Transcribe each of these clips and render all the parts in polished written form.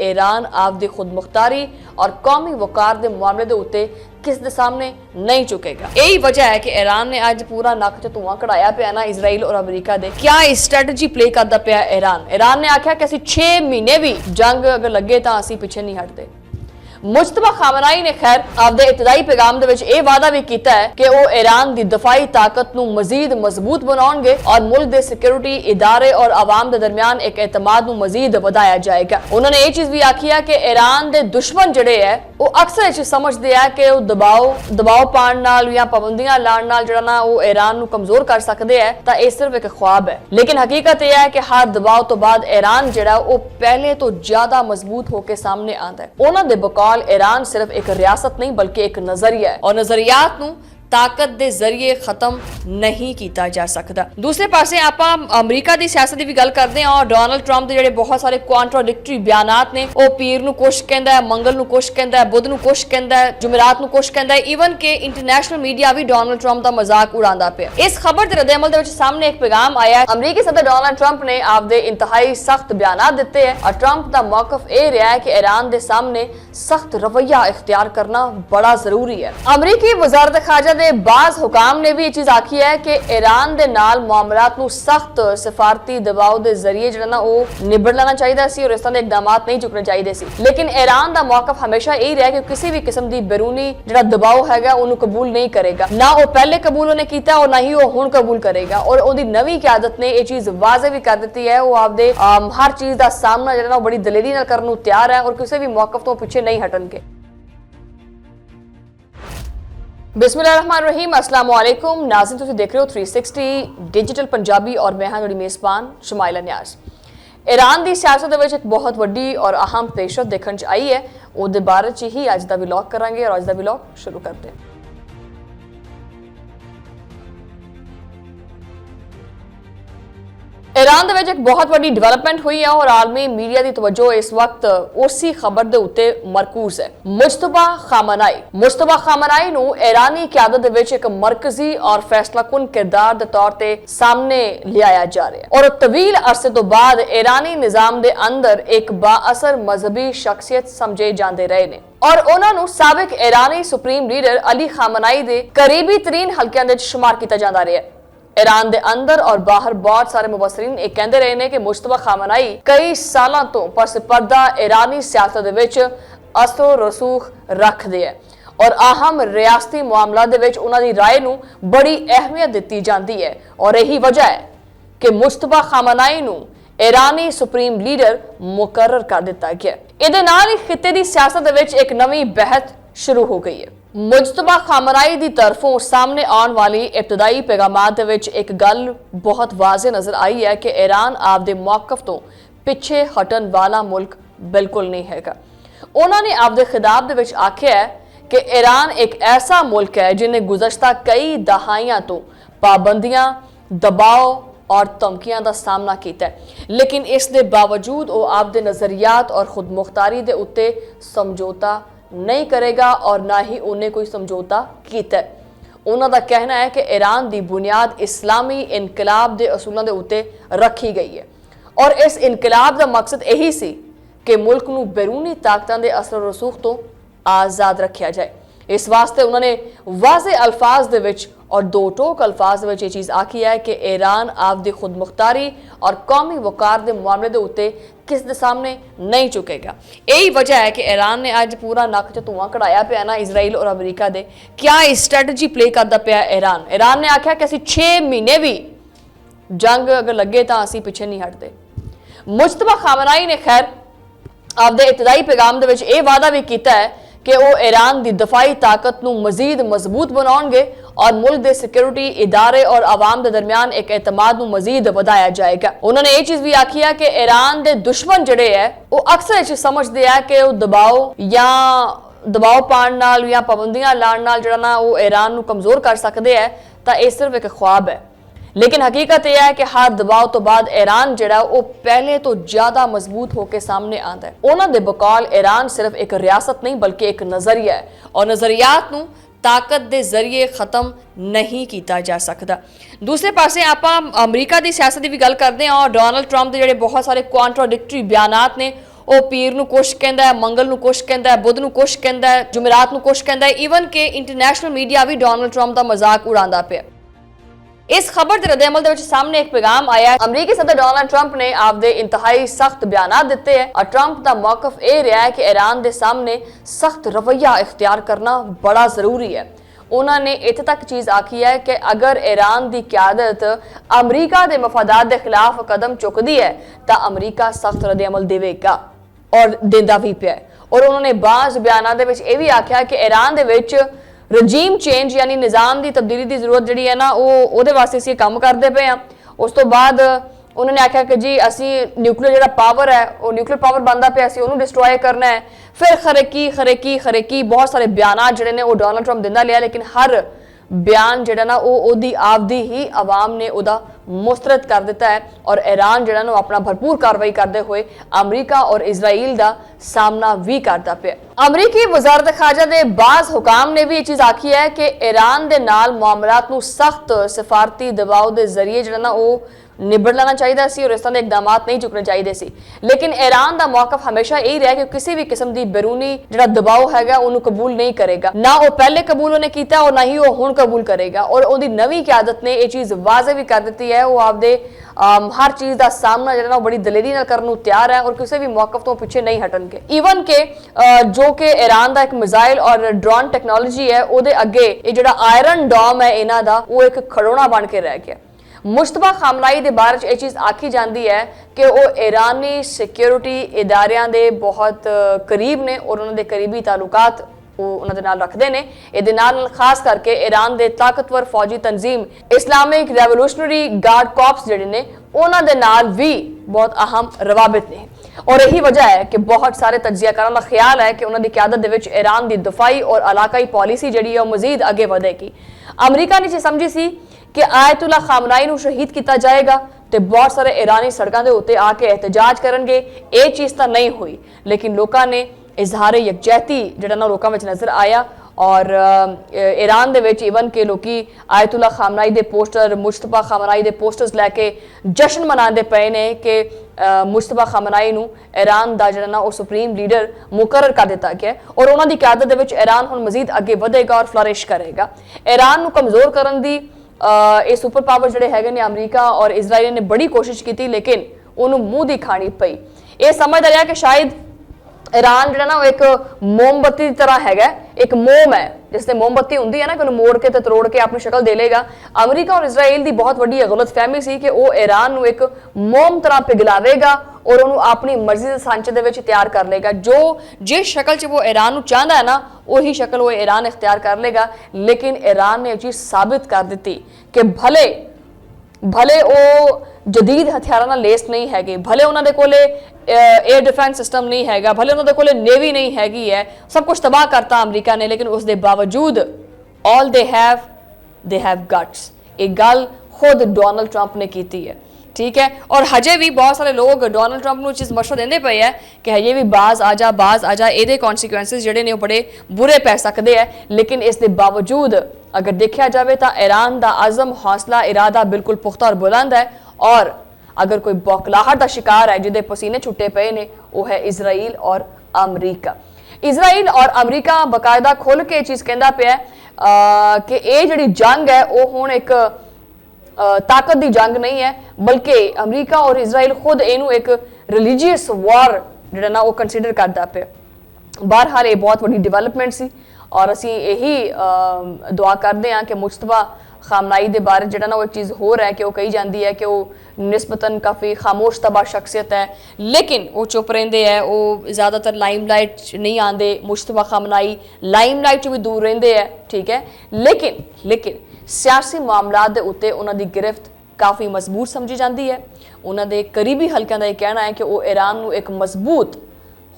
Iran आपदी खुदमुख्तारी और कौमी वकार के मामले के उत्ते किस दे सामने नहीं झुकेगा। यही वजह है कि ईरान ने अज पूरा नक च धुआं कढ़ाया पिया ना इसराइल और अमरीका दे। क्या स्ट्रैटेजी प्ले करता पिया ईरान ने आख्या कि असीं 6 महीने भी जंग अगर लगे तो असीं पिछे नहीं हटते। मुश्तबा खामनाई ने खैर आपदे इब्तदाई पैगाम दे विच यह वादा भी किया है कि वो ईरान की दफाई ताकत नूं मजीद मजबूत बनाउणगे और मुल्क के सिक्योरिटी इदारे और आवाम के दरमियान एक एतमाद नूं मजीद वधाया जाएगा। उन्होंने ये चीज भी आखी है कि ईरान के दुश्मन जिहड़े है वो अक्सर इह समझते हैं कि वो दबाव पाउण नाल या पाबंदियां लाउण नाल जिहड़ा ना वो ईरान नूं कमजोर कर सकते हैं, तां इह सिर्फ एक ख्वाब है। लेकिन हकीकत यह है कि हर दबाव तो बाद ईरान जिहड़ा वो पहले तो ज्यादा मजबूत होकर सामने आता है। उन्हां दे बकौल ईरान सिर्फ एक रियासत नहीं बल्कि एक नजरिया है और नजरियात नूं ताकत दे जरिए खत्म नहीं किया जा सकता। दूसरे पासे आपां अमरीका की सियासत की भी गल करते हैं और डोनाल्ड ट्रंप के जिहड़े बहुत सारे कॉन्ट्राडिक्टरी बयानात ने, वो पीर नूं कुछ कहंदा है, मंगल नूं कुछ कहंदा है, बुध नूं कुछ कहंदा है, जुमेरात नूं कुछ कहंदा है। ईवन के इंटरनेशनल मीडिया भी डोनाल्ड ट्रंप का मजाक उड़ांदा पिया। इस खबर के रद्द-ए-अमल दे विच सामने एक पैगाम आया है। अमरीकी सदर डोनाल्ड ट्रंप ने आपदे इंतहाई सख्त बयानात दिते हैं और ट्रंप का मौकफ यह रहा है कि ईरान के सामने सख्त रवैया इख्तियार करना बड़ा जरूरी है। अमरीकी वजारत खारजा दे बाज़ हुकाम ने भी ये चीज आखी है कि ईरान दे नाल मामलात नूं सख्त सिफारती दबाव के जरिए जिहड़ा ना वो निबड़ लेना चाहिए सी और इस तरह के इकदामात नहीं चुकने चाहिए सी। लेकिन ईरान का मौकफ हमेशा यही रहा कि किसी भी किस्म की बैरूनी जिहड़ा दबाव हैगा उन्होंने कबूल नहीं करेगा। ना वो पहले कबूल उन्हें किया और ना ही वो हुण कबूल करेगा। और उहदी नवी क़यादत ने यह चीज वाज़े भी कर दी है, वो आपदे हर चीज का सामना जिहड़ा ना बड़ी दलेरी नाल करन नूं तैयार है और किसी भी मौकफ तो पीछे नहीं हटणगे। बिस्मिल्लाहिर्रहमानिर्रहीम, अस्सलाम वालेकुम नाज़रीन, तुसीं देख रहे हो 360 डिजिटल पंजाबी और मैं हाँ तुहाडी मेज़बान शमाइला न्याज़। ईरान की सियासत दे विच एक बहुत वड्डी और अहम पेशरफ देखने आई है, उहदे बारे च ही अज दा व्लॉग करांगे और अज दा व्लॉग शुरू करते हैं। ईरान दे एक बहुत बड़ी डिवेलपमेंट हुई है और आलमी मीडिया की तवज्जो इस वक्त उसी खबर के उत्ते मरकूज है। मुश्तबा खामनाई नूं ईरानी क़यादत दे विच एक मरकजी और फैसलाकुन किरदार के तौर पे सामने लियाया जा रहा है और तवील अरसे तो बाद ईरानी निजाम के अंदर एक बाअसर मजहबी शख्सियत समझे जाते रहे ने और उन्होंने साबिक ईरानी सुप्रीम लीडर अली खामनाई के करीबी तरीन हल्कियां दे शुमार किया जाता रहा है। ईरान के अंदर और बाहर बहुत सारे मुबसरीन ये कहते रहे हैं कि मुश्तबा खामनाई कई सालों तो पस पर्दा ईरानी सियासत दे विच असर रसूख रखते हैं और अहम रियासती मामलों दे विच उन्हां दी राय नूं बड़ी अहमियत दी जाती है और यही वजह है कि मुश्तबा खामनाई नूं ईरानी सुप्रीम लीडर मुकर्रर कर दिता गया। इहदे नाल ही खिते दी सियासत दे विच एक नवी बहस शुरू हो गई है। मुश्तबा खामनाई की तरफों सामने आने वाली इब्तदाई पैगामात विच एक गल बहुत वाज़े नजर आई है कि ईरान आपदे मौकफ तो पिछे हटन वाला मुल्क बिल्कुल नहीं हैगा। उन्होंने आपदे खिताब दे विच आख्या है कि ईरान एक ऐसा मुल्क है जिन्हें गुज़श्ता कई दहाइयां तो पाबंदियां, दबाव और धमकियां का सामना किया है, लेकिन इस दे बावजूद वो आपदे नज़रियात और खुदमुख्तारी दे उत्ते समझौता नहीं करेगा और ना ही उन्हें कोई समझौता किया। उन्हों का कहना है कि ईरान की बुनियाद इस्लामी इनकलाब के असूलों के उत्ते रखी गई है और इस इनकलाब का मकसद यही सी कि मुल्क नूं बैरूनी ताकतों के असर रसूख तो आज़ाद रखा जाए। इस वास्ते उन्होंने वाज़े अल्फाज दे विच और दो टोक अल्फाज में ये चीज़ आखी है कि ईरान आपदी खुदमुख्तारी और कौमी वकार के मामले के उत्ते किस दे सामने नहीं झुकेगा। यही वजह है कि ईरान ने अज पूरा नक च धुआं कढ़ाया पिया ना इसराइल और अमरीका दे। क्या स्ट्रैटेजी प्ले करता पिया ईरान ने आख्या कि असीं 6 महीने भी जंग अगर लगे तो असीं पिछे नहीं हटते। मुश्तबा खामनाई ने खैर आपदे इब्तदाई पैगाम दे विच यह वादा भी किया है कि वो ईरान की दफाई ताकत नूं मजीद मजबूत बनाउणगे और मुल्क के सिक्योरिटी इदारे और आवाम के दरमियान एक एतमाद नूं मजीद वधाया जाएगा। उन्होंने ये चीज भी आखी है कि ईरान के दुश्मन जिहड़े है वो अक्सर इह समझते हैं कि वो दबाव पाउण नाल या पाबंदियां लाउण नाल जिहड़ा ना वो ईरान नूं कमजोर कर सकते हैं, तां इह सिर्फ एक ख्वाब है। लेकिन हकीकत यह है कि हर दबाव तो बाद ईरान जिहड़ा वो पहले तो ज्यादा मजबूत होकर सामने आता है। उन्हां दे बकौल ईरान सिर्फ एक रियासत नहीं बल्कि एक नजरिया है और नजरियात नूं ताकत के जरिए खत्म नहीं किया जा सकता। दूसरे पासे आपां अमरीका की सियासत की भी गल करते हैं और डोनाल्ड ट्रंप के जिहड़े बहुत सारे कॉन्ट्राडिक्टरी बयानात ने, ਉਹ ਪੀਰ ਨੂੰ ਕੁਛ ਕਹਿੰਦਾ ਹੈ, ਮੰਗਲ ਨੂੰ ਕੁਛ ਕਹਿੰਦਾ ਹੈ, ਬੁੱਧ ਨੂੰ ਕੁਛ ਕਹਿੰਦਾ ਹੈ, ਜੁਮੇਰਾਤ ਨੂੰ ਕੁਛ ਕਹਿੰਦਾ ਹੈ। ਈਵਨ ਕਿ ਇੰਟਰਨੈਸ਼ਨਲ ਮੀਡੀਆ ਵੀ ਡੋਨਲਡ ਟਰੰਪ ਦਾ ਮਜ਼ਾਕ ਉਡਾਉਂਦਾ ਪਿਆ। इस खबर के रद्द-ए-अमल के सामने एक पैगाम आया है। अमरीकी सदर डोनाल्ड ट्रंप ने आपदे इंतहाई सख्त बयान दिते हैं और ट्रंप का मौकफ यह रहा है कि ईरान के सामने सख्त रवैया इख्तियार करना बड़ा जरूरी है। उन्होंने इत्थे तक चीज़ आखी है कि अगर ईरान की क्यादत अमरीका के मफादात के खिलाफ कदम चुकती है तो अमरीका सख्त रद्द-ए-अमल देगा और देंदा भी पिया। और उन्होंने बाज़ बयानों के यह भी आख्या कि ईरान के रजीम चेंज यानी निज़ाम की तब्दीली की जरूरत जी है ना वो वास्ते असीं काम करते पे हैं। उस तो बाद उन्होंने आख्या कि जी असी न्यूक्लियर जो पावर है वो न्यूक्लियर पावर बनता पे असीं उन्होंने डिस्ट्रॉय करना है। फिर खरेकी बहुत सारे बयान जोड़े ने वो डोनाल्ड ट्रंप दिंदा लिया, लेकिन हर बयान जो ना वो आपदी ही आवाम ने उदा मुस्तरद कर दिता है और ईरान जो ना अपना भरपूर कार्रवाई करते हुए अमरीका और इजराइल का सामना भी करता पे। अमरीकी वजारत खारजा के बाज़ हुकाम ने भी ये चीज़ आखी है कि ईरान के नाल मामलात नूं सख्त सिफारती दबाव के जरिए जो ना वो निबड़ लेना चाहिए सी और इस तरह के इकदाम नहीं चुकने चाहिए सी। लेकिन ईरान का मौकफ हमेशा यही रहा कि किसी भी किस्म की बैरूनी जो दबाव है उन्होंने कबूल नहीं करेगा, ना वो पहले कबूल उन्हें किया और ना ही वो हुण कबूल करेगा। और उनकी नवी क्यादत ने यह चीज़ वाजे भी कर दी है, वो आपदे हर चीज़ का सामना जो बड़ी दलेरी करने तैयार है और किसी भी मौकफ तो पीछे नहीं हटनगे। ईवन के जो कि ईरान का एक मिसाइल और ड्रोन टैक्नोलॉजी है वो अगे ये जो आयरन डॉम है इन्हों का वो एक खड़ोना बन के रह गया। मुश्तबा खामनाई के बारे में यह चीज़ आखी जाती है कि वो ईरानी सिक्योरिटी इदारियां दे बहुत करीब ने और उन्होंने करीबी ताल्लुकात उन्होंने नाल रखते हैं। ये खास करके ईरान के ताकतवर फौजी तंजीम इस्लामिक रेवोल्यूशनरी गार्ड कॉप्स जिहड़े ने उन्होंने नाल भी बहुत अहम रवाबित ने। और यही वजह है कि बहुत सारे तजियाकारों का ख्याल है कि उन्होंने क्यादत दे ईरान की दफाई और इलाकाई पॉलिसी जी है मजीद अगे बढ़ेगी। अमरीका ने समझी सी कि आयतुल्ला खामनाई नूं शहीद किया जाएगा तो बहुत सारे ईरानी सड़कों के उत्ते आके एहतजाज करेंगे। ये चीज़ तो नहीं हुई, लेकिन लोगों ने इजहार यकजहती जो लोगों में नज़र आया और ईरान दे विच ईवन के लोग आयतुल्ला खामनाई के पोस्टर मुश्तबा खामनाई के पोस्टर्स लैके जश्न मनाते पे ने कि मुश्तबा खामनाई नूं ईरान का जो ना सुप्रीम लीडर मुकर्रर कर दिता गया और उन्होंने क्यादत दे विच ईरान हुण मजीद अगे बढ़ेगा और फ्लरिश करेगा। ईरान नूं कमज़ोर करन दी ये सुपर पावर जोड़े है ने अमरीका और इजराइल ने बड़ी कोशिश की, लेकिन उन्होंने मुंह दी खानी पई। ये समझदा रहा कि शायद ईरान जो ना एक मोमबत्ती की तरह है, एक मोम है जिससे मोमबत्ती होंगी है ना कि मोड़ के तरोड़ के अपनी शक्ल दे लेगा। अमरीका और इजराइल की बहुत बड़ी गलत फहमी सी कि वो ईरान नूं एक मोम तरह पिघलावेगा और उन्होंने अपनी मर्जी के सांचे दे विच तैयार कर लेगा। जो जिस शक्ल च वो ईरान नूं चाहता है ना वही शक्ल वो ईरान इख्तियार कर लेगा। लेकिन ईरान ने यह चीज़ साबित कर दी कि भले वो जदीद हथियारों नाल लेस नहीं हैगे, भले उन्होंने कोले एयर डिफेंस सिस्टम नहीं हैगा, भले उन्होंने कोले नेवी नहीं हैगी है, सब कुछ तबाह करता अमरीका ने, लेकिन उसके बावजूद ऑल दे हैव गट्स। एक गल खुद डोनाल्ड ट्रंप ने की है, ठीक है। और हजे भी बहुत सारे लोग डोनाल्ड ट्रंप को चीज़ मशवरा देंदे पे है कि हजे भी बाज आ जा ये कॉन्सिक्वेंसिस जोड़े ने बड़े बुरे पै सकते हैं। लेकिन इसके बावजूद अगर देखा जाए तो ईरान का आज़म हौसला इरादा बिल्कुल पुख्ता और बुलंद है और अगर कोई बौखलाहट का शिकार है जिदे पसीने छुट्टे पे ने वो है इजराइल और अमरीका। इजराइल और अमरीका बाकायदा खुल के चीज़ कहता पे कि ये जी जंग है वो हुण एक ताकत की जंग नहीं है, बल्कि अमरीका और इजराइल खुद इनू एक रिलीजियस वॉर जो ना वो कंसीडर करता पे। बहरहाल ये बहुत बड़ी डिवेलपमेंट सी और असी यही दुआ करते हैं कि मुश्तबा खामनाई के बारे जो ना वो एक चीज़ हो रहा है कि वो कही जाती है कि वो निस्बतन काफ़ी खामोश तबाह शख्सियत है, लेकिन वो चुप रहते हैं, वो ज़्यादातर लाइमलाइट नहीं आते। मुश्तबा खामनाई लाइमलाइट भी दूर रहते हैं, ठीक है। लेकिन सियासी मामलात के उत्ते उन्होंने गिरफ्त काफ़ी मजबूत समझी जाती है। उन्होंने करीबी हल्कों का यह कहना है कि वो ईरान को एक मजबूत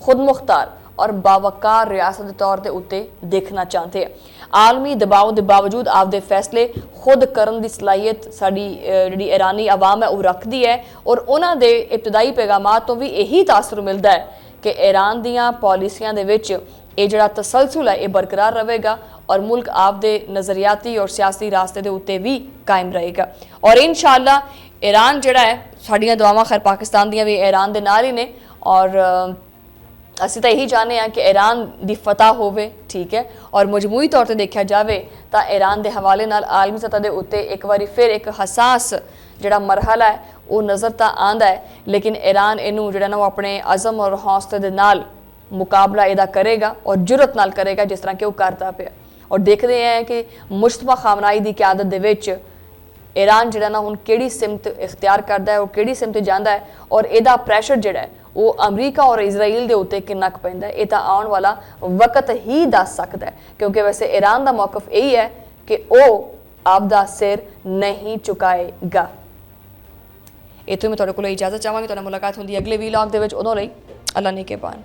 खुद मुख्तार और बावकार रियासत के तौर के उत्ते देखना चाहते हैं। आलमी दबाव के बावजूद आपदे फैसले खुद करने की सलाहियत साड़ी जी ईरानी आवाम है वो रखती है और उन्होंने इब्तदाई पैगामात तो भी यही तासर मिलता है कि ईरान दियाँ पॉलिसियां दे विच ये जो तसलसल है ये बरकरार रहेगा और मुल्क आपदे नज़रियाती और सियासी रास्ते के उत्ते भी कायम रहेगा। और इंशाअल्लाह ईरान जोड़ा है साड़ियाँ दुआवां खैर पाकिस्तान दियाँ भी ईरान के नाल ही ने और ਅਸੀਂ ਤਾਂ ਇਹੀ ਚਾਹੁੰਦੇ ਹਾਂ ਕਿ ईरान ਦੀ ਫਤਹ ਹੋਵੇ, ਠੀਕ ਹੈ, ਔਰ ਮਜਮੂਈ ਤੌਰ ਤੇ ਦੇਖਿਆ ਜਾਵੇ ਤਾਂ ईरान ਦੇ ਹਵਾਲੇ ਨਾਲ ਆਲਮੀ ਸਤਹ ਦੇ ਉੱਤੇ ਇੱਕ ਵਾਰੀ ਫਿਰ ਇੱਕ ਹਸਾਸ ਜਿਹੜਾ ਮਰਹਲਾ ਹੈ ਉਹ ਨਜ਼ਰ ਤਾਂ ਆਉਂਦਾ ਹੈ, ਲੇਕਿਨ ईरान ਇਹਨੂੰ ਜਿਹੜਾ ਨਾ ਉਹ ਆਪਣੇ ਅਜ਼ਮ ਔਰ ਹੌਸਲੇ ਦੇ ਨਾਲ ਮੁਕਾਬਲਾ ਇਹਦਾ ਕਰੇਗਾ ਔਰ ਜੁਰਤ ਨਾਲ ਕਰੇਗਾ, ਜਿਸ ਤਰ੍ਹਾਂ ਕਿ ਉਹ ਕਰਦਾ ਪਿਆ। ਔਰ ਦੇਖਦੇ ਹਾਂ ਕਿ ਮੁਸ਼ਤਬਾ ਖਾਮਨਾਈ ਦੀ ਕਿਆਦਤ ਦੇ ਵਿੱਚ ईरान ਜਿਹੜਾ ਨਾ ਹੁਣ ਕਿਹੜੀ ਸਿਮਤ ਇਖਤਿਆਰ ਕਰਦਾ ਹੈ, ਉਹ ਕਿਹੜੀ ਸਿਮਤ ਜਾਂਦਾ ਹੈ, ਔਰ ਇਹਦਾ ਪ੍ਰੈਸ਼ਰ ਜਿਹੜਾ ਹੈ ਉਹ ਅਮਰੀਕਾ ਔਰ ਇਜ਼ਰਾਈਲ ਦੇ ਉੱਤੇ ਕਿੰਨਾ ਕੁ ਪੈਂਦਾ ਹੈ, ਇਹ ਤਾਂ ਆਉਣ ਵਾਲਾ ਵਕਤ ਹੀ ਦੱਸ ਸਕਦਾ ਹੈ। ਕਿਉਂਕਿ ਵੈਸੇ ईरान ਦਾ ਮੌਕਫ ਇਹੀ ਹੈ ਕਿ ਉਹ ਆਪਦਾ ਸਿਰ ਨਹੀਂ ਝੁਕਾਏਗਾ। ਇਤੋਂ ਮੈਂ ਤੁਹਾਡੇ ਕੋਲ ਇਜਾਜ਼ਤ ਚਾਹਾਂਗੀ। ਤੁਹਾਡਾ ਮੁਲਾਕਾਤ ਹੁੰਦੀ ਅਗਲੇ ਵੀਲੌਗ ਦੇ ਵਿੱਚ। ਉਦੋਂ ਲਈ ਅੱਲਾ ਨੇ ਕੇ ਪਾਨ।